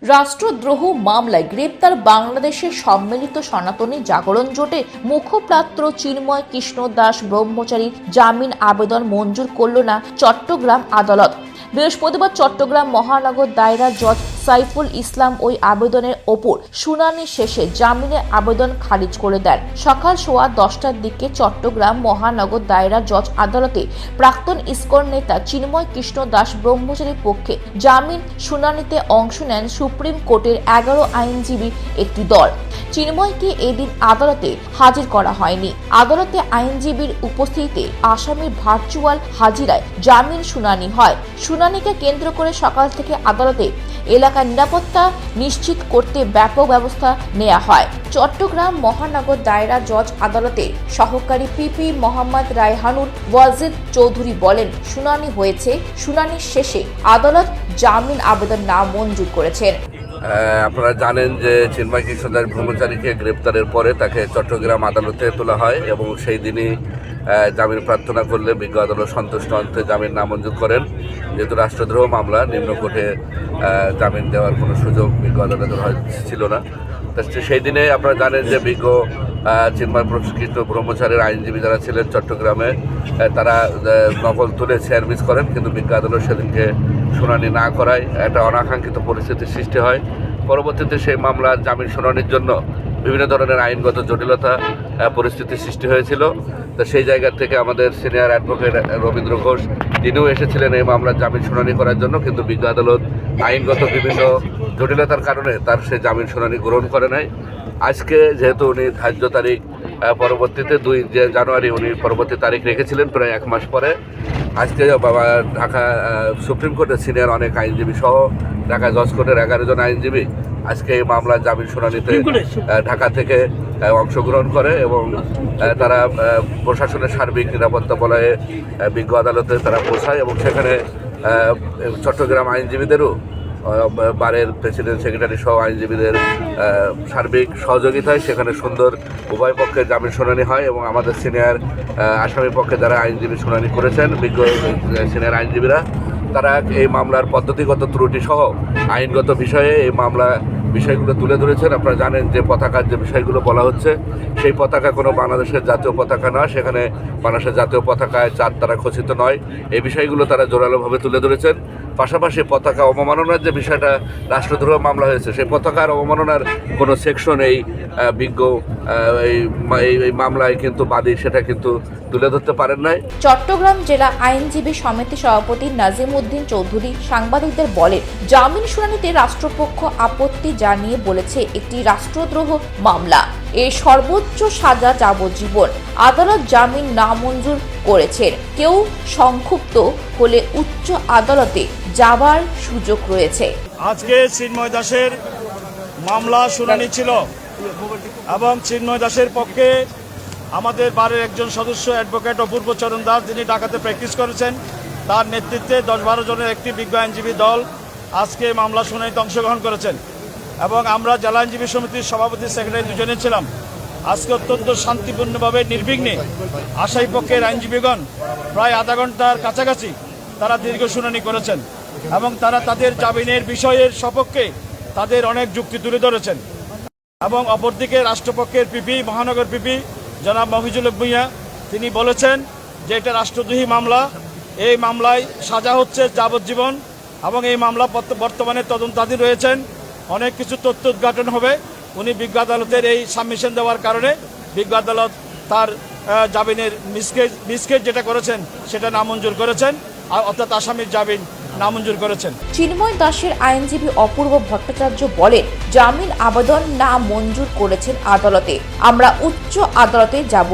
রাষ্ট্রদ্রোহ মামলায় গ্রেপ্তার বাংলাদেশের সম্মিলিত সনাতনী জাগরণ জোটের মুখপাত্র চিন্ময় কৃষ্ণ দাস ব্রহ্মচারীর জামিন আবেদন মঞ্জুর করল না চট্টগ্রাম আদালত। বৃহস্পতিবার চট্টগ্রাম মহানগর দায়রা জজ সাইফুল ইসলাম ওই আবেদনের ওপর শুনানি শেষে জামিনের আবেদন খারিজ করে দেন। সকাল 10:15টার দিকে চট্টগ্রাম মহানগর দায়রা জজ আদালতে প্রাক্তন ইসকন নেতা চিন্ময় কৃষ্ণ দাস ব্রহ্মচারীর পক্ষে জামিন শুনানিতে অংশ নেন সুপ্রিম কোর্টের 11 আইনজীবীর একটি দল। চিন্ময়কে এদিন আদালতে হাজির করা হয়নি। আদালতে আইনজীবীর উপস্থিতিতে আসামির ভার্চুয়াল হাজিরায় জামিন শুনানি হয়। শুনানিকে কেন্দ্র করে সকাল থেকে আদালতে এলাকার নিরাপত্তা নিশ্চিত করতে ব্যাপক ব্যবস্থা নেওয়া হয়। চট্টগ্রাম মহানগর দায়রা জজ আদালতের সহকারী পিপি মোহাম্মদ রায়হানুর ওয়াজিদ চৌধুরী বলেন, শুনানি হয়েছে। শুনানির শেষে আদালত জামিন আবেদন মঞ্জুর করেছেন। আপনারা জানেন যে চিন্ময় কৃষ্ণ দাস ব্রহ্মচারীকে গ্রেপ্তারের পরে তাকে চট্টগ্রাম আদালতে তোলা হয় এবং সেই দিনই জামিন প্রার্থনা করলে বিজ্ঞ আদালত সন্তুষ্ট অন্তে জামিন নামঞ্জুর করেন। যেহেতু রাষ্ট্রদ্রোহ মামলা, নিম্ন কোর্টে জামিন দেওয়ার কোনো সুযোগ বিজ্ঞ আদালতের ছিল না। সেই দিনে আপনারা জানেন যে বিজ্ঞ চিন্ময় কৃষ্ণ ব্রহ্মচারীর আইনজীবী যারা ছিলেন চট্টগ্রামে, তারা নকল তুলে শেয়ার মিস করেন, কিন্তু বিজ্ঞ আদালত সেদিনকে শুনানি না করায় একটা অনাকাঙ্ক্ষিত পরিস্থিতির সৃষ্টি হয়। পরবর্তীতে সেই মামলার জামিন শুনানির জন্য বিভিন্ন ধরনের আইনগত জটিলতা পরিস্থিতির সৃষ্টি হয়েছিল। তো সেই জায়গা থেকে আমাদের সিনিয়র অ্যাডভোকেট রবীন্দ্র ঘোষ, তিনিও এসেছিলেন এই মামলার জামিন শুনানি করার জন্য, কিন্তু বিজ্ঞ আদালত আইনগত বিভিন্ন জটিলতার কারণে তার সে জামিন শুনানি গ্রহণ করে নাই। আজকে যেহেতু উনি ধার্য তারিখ পরবর্তীতে 2 জানুয়ারি উনি পরবর্তী তারিখ রেখেছিলেন, প্রায় 1 মাস পরে আজকে ঢাকা সুপ্রিম কোর্টের সিনিয়র অনেক আইনজীবী সহ ঢাকা জজ কোর্টের 11 জন আইনজীবী আজকে এই মামলার জামিন শুনানিতে ঢাকা থেকে অংশগ্রহণ করে এবং তারা প্রশাসনের সার্বিক নিরাপত্তা বলয়ে বিজ্ঞ আদালতে তারা পৌঁছায় এবং সেখানে চট্টগ্রাম আইনজীবীদেরও বারের প্রেসিডেন্ট সেক্রেটারি সহ আইনজীবীদের সার্বিক সহযোগিতায় সেখানে সুন্দর উভয় পক্ষে জামিন শুনানি হয় এবং আমাদের সিনিয়র আসামি পক্ষে যারা আইনজীবী শুনানি করেছেন, বিজ্ঞ সিনিয়র আইনজীবীরা, তারা এই মামলার পদ্ধতিগত ত্রুটি সহ আইনগত বিষয়ে এই মামলা বিষয়গুলো তুলে ধরেছেন। আপনারা জানেন যে পতাকার যে বিষয়গুলো বলা হচ্ছে, সেই পতাকা কোনো বাংলাদেশের জাতীয় পতাকা নয়, সেখানে বাংলাদেশের জাতীয় পতাকায় চাঁদ তারা খচিত নয়। এই বিষয়গুলো তারা জোরালোভাবে তুলে ধরেছেন। পাশাপাশি পতাকা অবমাননার যে বিষয়টা রাষ্ট্রদ্রোহ মামলা হয়েছে, সেই পতাকার অবমাননার কোনো সেকশন এই বিজ্ঞ এই মামলায় কিন্তু বাদী সেটা কিন্তু তুলে ধরতে পারেন নাই। চট্টগ্রাম জেলা আইনজীবী সমিতি সভাপতি নাজিম উদ্দিন চৌধুরী সাংবাদিকদের বলেন, জামিন শুনানিতে রাষ্ট্রপক্ষ আপত্তি জানিয়ে বলেছে একটি রাষ্ট্রদ্রোহ মামলা, এর সর্বোচ্চ সাজা যাবজ্জীবন। আদালত জামিন নামঞ্জুর করেছেন। কেউ সংক্ষুব্ধ হলে উচ্চ আদালতে যাবার সুযোগ রয়েছে। আজকে চিন্ময় দাসের মামলা শুনানি ছিল এবং চিন্ময় দাসের পক্ষে আমাদের বারের একজন সদস্য অ্যাডভোকেট অপূর্ব চরণ দাস, যিনি ঢাকাতে প্র্যাকটিস করেছেন, তার নেতৃত্বে 10-12 জনের একটি বিজ্ঞ আইনজীবী দল আজকে মামলা শুনানিতে অংশগ্রহণ করেছেন এবং আমরা জেলা আইনজীবী সমিতির সভাপতি সেক্রেটারি দুজনে ছিলাম। আজকে অত্যন্ত শান্তিপূর্ণভাবে নির্বিঘ্নে আসামি পক্ষের আইনজীবীগণ প্রায় আধা ঘন্টার কাছাকাছি তারা দীর্ঘ শুনানি করেছেন এবং তারা তাদের জামিনের বিষয়ের সপক্ষে তাদের অনেক যুক্তি তুলে ধরেছেন এবং অপরদিকে রাষ্ট্রপক্ষের পিপি, মহানগর পিপি জনাব মফিজুল হক ভূঁইয়া, তিনি বলেছেন যে এটা রাষ্ট্রদ্রোহী মামলা, এই মামলায় সাজা হচ্ছে যাবজ্জীবন এবং এই মামলা বর্তমানে তদন্তাধীন রয়েছেন, অনেক কিছু তথ্য উদ্ঘাটন হবে। উনি বিজ্ঞ আদালতের এই সাবমিশন দেওয়ার কারণে বিজ্ঞ আদালত তার জামিনের মিসকেজ যেটা করেছেন সেটা নামঞ্জুর করেছেন, অর্থাৎ আসামির জামিন নামঞ্জুর করেছেন। চিন্ময় দাসের আইনজীবী অপূর্ব ভট্টাচার্য বলেন, জামিন আবেদন মঞ্জুর করেছেন আদালতে, আমরা উচ্চ আদালতে যাব।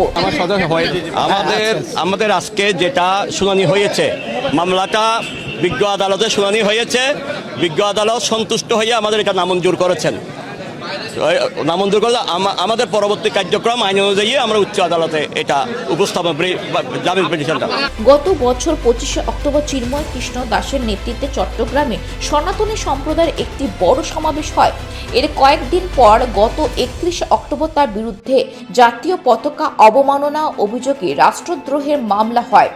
আমাদের আজকে যেটা শুনানি হয়েছে, মামলাটা বিজ্ঞ আদালতে শুনানি হয়েছে, বিজ্ঞ আদালত সন্তুষ্ট হয়ে আমাদের এটা নামঞ্জুর করেছেন। নামঞ্জুর করলে আমাদের পরবর্তী কার্যক্রম আইন অনুযায়ী আমরা উচ্চ আদালতে এটা উপস্থাপন জামিন পিটিশনটা। গত বছর 25শে অক্টোবর চিন্ময় কৃষ্ণ দাসের নেতৃত্বে চট্টগ্রামে সনাতনী সম্প্রদায়ের একটি বড় সমাবেশ হয়। এর কয়েকদিন পর গত 31শে অক্টোবর তার বিরুদ্ধে জাতীয় পতাকা অবমাননা অভিযোগে রাষ্ট্রদ্রোহের মামলা হয়।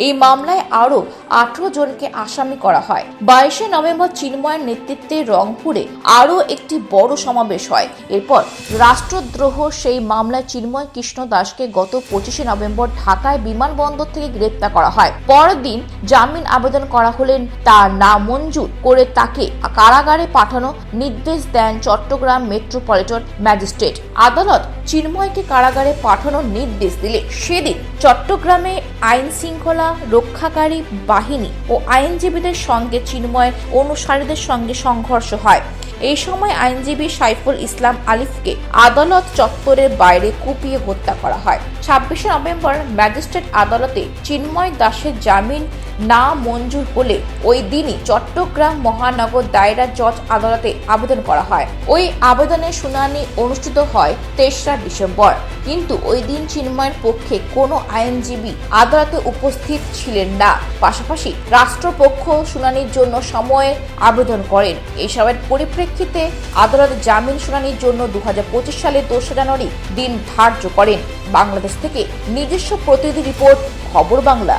এই মামলায় আরও 18 জনকে আসামি করা হয়। 22শে নভেম্বর চিন্ময়ের নেতৃত্বে রংপুরে আরও একটি বড় সমাবেশ হয়। এরপর রাষ্ট্রদ্রোহ সেই মামলায় চিন্ময় কৃষ্ণ দাসকে গত 25শে নভেম্বর ঢাকায় বিমানবন্দর থেকে গ্রেপ্তার করা হয়। পরের দিন জামিন আবেদন করা হলেন তার নামঞ্জুর করে তাকে কারাগারে পাঠানোর নির্দেশ দেন চট্টগ্রাম মেট্রোপলিটন ম্যাজিস্ট্রেট আদালত। চিন্ময়কে কারাগারে পাঠানোর নির্দেশ দিলে সেদিন চট্টগ্রামে আইন শৃঙ্খলা রক্ষাকারী বাহিনী ও আইনজীবীদের সঙ্গে চিন্ময়ের অনুসারীদের সঙ্গে সংঘর্ষ হয়। এই সময় আইনজীবী সাইফুল ইসলাম আলিফকে আদালত চত্বরের বাইরে কুপিয়ে হত্যা করা হয়। 26শে নভেম্বর ম্যাজিস্ট্রেট আদালতে চিন্ময় দাসের জামিন না মঞ্জুর হলে ওই দিনই চট্টগ্রাম মহানগর দায়রা জজ আদালতে আবেদন করা হয়। ওই আবেদনের শুনানি অনুষ্ঠিত হয় 23রা ডিসেম্বর, কিন্তু ওই দিন চিন্ময়ের পক্ষে কোনো আইনজীবী আদালতে উপস্থিত ছিলেন না। পাশাপাশি রাষ্ট্রপক্ষ শুনানির জন্য সময়ের আবেদন করেন। এসবের পরিপ্রেক্ষিতে আদালত জামিন শুনানির জন্য 2025 সালের 2 জানুয়ারি দিন ধার্য করেন। বাংলাদেশ থেকে নিজস্ব প্রতিনিধি রিপোর্ট, খবর বাংলা।